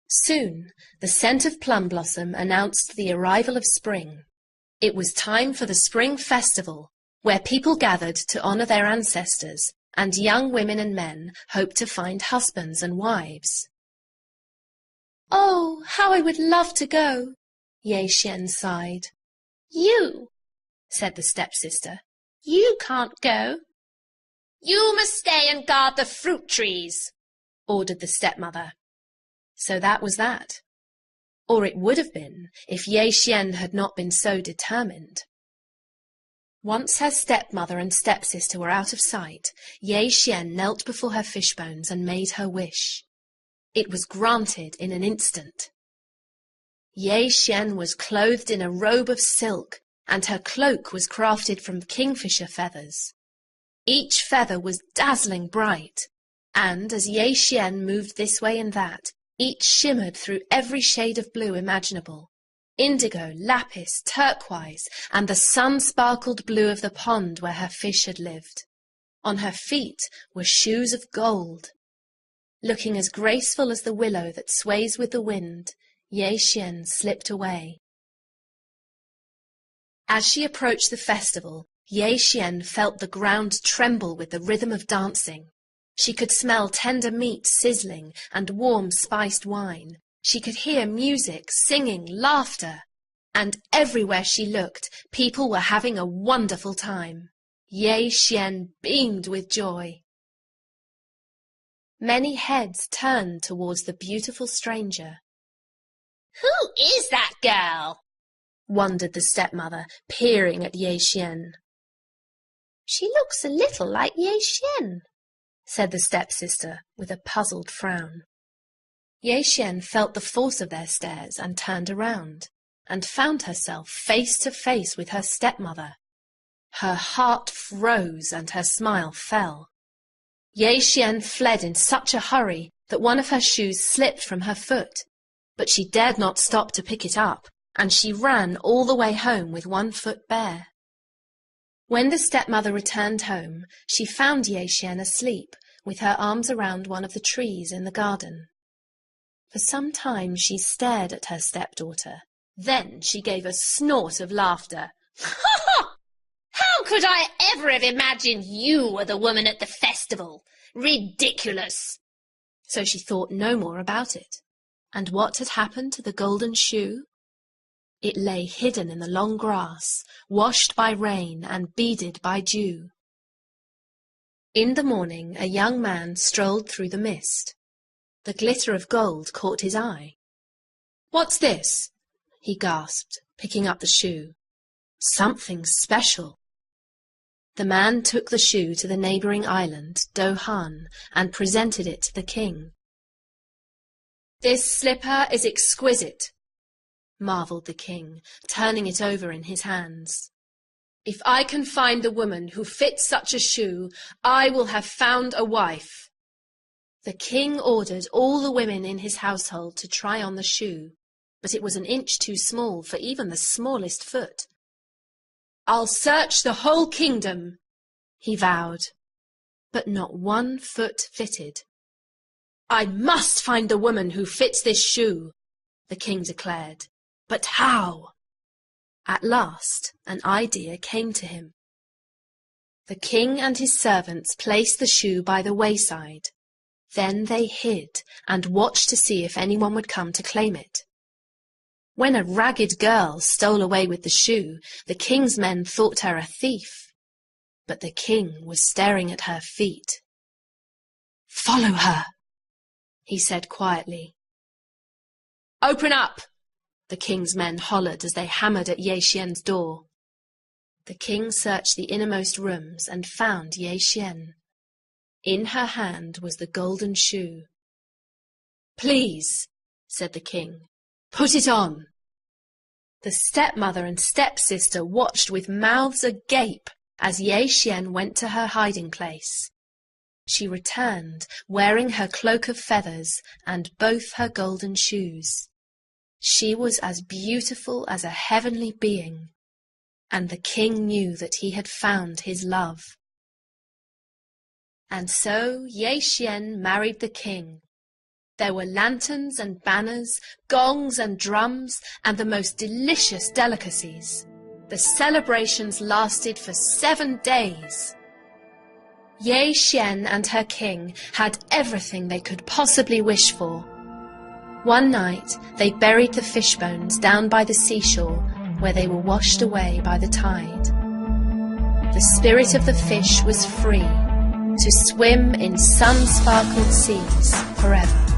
Soon, the scent of plum blossom announced the arrival of spring. It was time for the spring festival, where people gathered to honor their ancestors, and young women and men hoped to find husbands and wives. "Oh, how I would love to go," Yeh-Hsien sighed. "You," said the stepsister. "You can't go." "You must stay and guard the fruit trees," ordered the stepmother. So that was that. Or it would have been if Yeh-Hsien had not been so determined. Once her stepmother and stepsister were out of sight, Yeh-Hsien knelt before her fishbones and made her wish. It was granted in an instant. Yeh-Hsien was clothed in a robe of silk, and her cloak was crafted from kingfisher feathers. Each feather was dazzling bright, and as Yeh-Hsien moved this way and that, each shimmered through every shade of blue imaginable. Indigo, lapis, turquoise, and the sun-sparkled blue of the pond where her fish had lived. On her feet were shoes of gold. Looking as graceful as the willow that sways with the wind, Yeh-Hsien slipped away. As she approached the festival, Yeh-Hsien felt the ground tremble with the rhythm of dancing. She could smell tender meat sizzling and warm spiced wine. She could hear music, singing, laughter. And everywhere she looked, people were having a wonderful time. Yeh-Hsien beamed with joy. Many heads turned towards the beautiful stranger. "Who is that girl?" wondered the stepmother, peering at Yeh-Hsien. "She looks a little like Yeh-Hsien," said the stepsister with a puzzled frown. Yeh-Hsien felt the force of their stares and turned around, and found herself face to face with her stepmother. Her heart froze and her smile fell. Yeh-Hsien fled in such a hurry that one of her shoes slipped from her foot, but she dared not stop to pick it up, and she ran all the way home with one foot bare. When the stepmother returned home, she found Yeh-Hsien asleep, with her arms around one of the trees in the garden. For some time she stared at her stepdaughter. Then she gave a snort of laughter. "How could I ever have imagined you were the woman at the festival? Ridiculous!" So she thought no more about it. And what had happened to the golden shoe? It lay hidden in the long grass, washed by rain and beaded by dew. In the morning a young man strolled through the mist. The glitter of gold caught his eye. "What's this?" he gasped, picking up the shoe. "Something special." The man took the shoe to the neighboring island, Do-Han, and presented it to the king. "This slipper is exquisite," marveled the king, turning it over in his hands. "If I can find the woman who fits such a shoe, I will have found a wife." The king ordered all the women in his household to try on the shoe, but it was an inch too small for even the smallest foot. "I'll search the whole kingdom," he vowed, but not one foot fitted. "I must find the woman who fits this shoe," the king declared. "But how?" At last an idea came to him. The king and his servants placed the shoe by the wayside. Then they hid and watched to see if anyone would come to claim it. When a ragged girl stole away with the shoe, the king's men thought her a thief. But the king was staring at her feet. "Follow her," he said quietly. "Open up!" the king's men hollered as they hammered at Yeh-Hsien's door. The king searched the innermost rooms and found Yeh-Hsien. In her hand was the golden shoe. "Please," said the king, "put it on." The stepmother and stepsister watched with mouths agape as Yeh-Hsien went to her hiding place. She returned, wearing her cloak of feathers and both her golden shoes. She was as beautiful as a heavenly being, and the king knew that he had found his love. And so Yeh-Hsien married the king, There were lanterns and banners, gongs and drums, and the most delicious delicacies. The celebrations lasted for 7 days. Yeh-Hsien and her king had everything they could possibly wish for. One night they buried the fish bones down by the seashore, where they were washed away by the tide. The spirit of the fish was free to swim in sun-sparkled seas forever.